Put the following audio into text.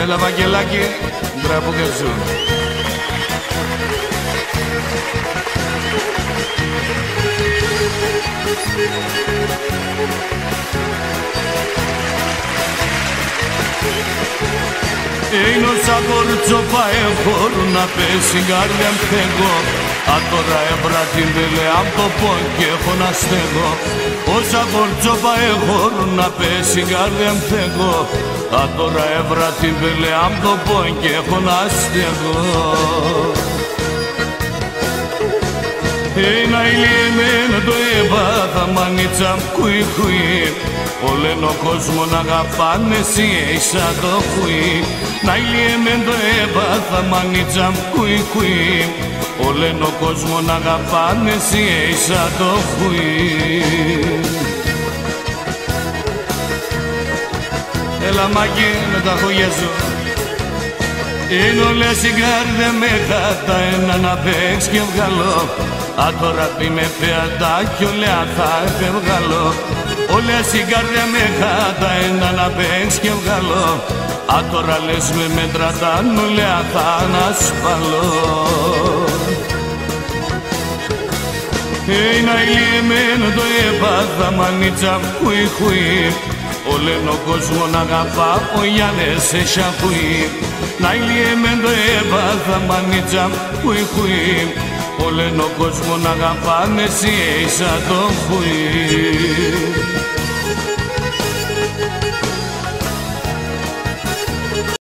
Έλα Βαγγελάκη, μπράβο και σου. Eino sabor tsopa e forna pe sigarliam tego. A τώρα έβρα την βελέ απ' το πόν και έχω να στέγω. Ο sabor tsopa e forna pe sigarliam tego. A τώρα έβρα την βελέ απ' το πόν και έχω να στέγω. Ένα ηλιεμένα το έπαθα μανίτσα κουί κουί. Όλεν ο κόσμο να αγαπάνε εσύ σαν το κουί. Να ηλιεμένα το έπαθα μανίτσα κουί κουί. Όλεν ο κόσμο να αγαπάνε εσύ σαν το κουί. Έλα μάγκη με τα χωγιά σου. Είναι όλες οι κάρδε με χάτα ένα να παίξ και βγαλώ. Α τώρα πει με φέατα κι ολέα θα εφευγαλώ. Όλες οι κάρδε με χάτα ένα να παίξ και βγαλώ. Α τώρα λες με μέτραταν ολέα θα ανασφαλώ. Ένα ηλιεμένο το έπαθα μανίτσα χουί χουί. Όλεν ο κόσμο να αγαπά ο Γιάννες σε σαφουί. Να ηλιεμένο το έπαθα μανίτσα χουί χουί. Όλεν ο κόσμο να αγαπάνε εσύ σαν το χουί.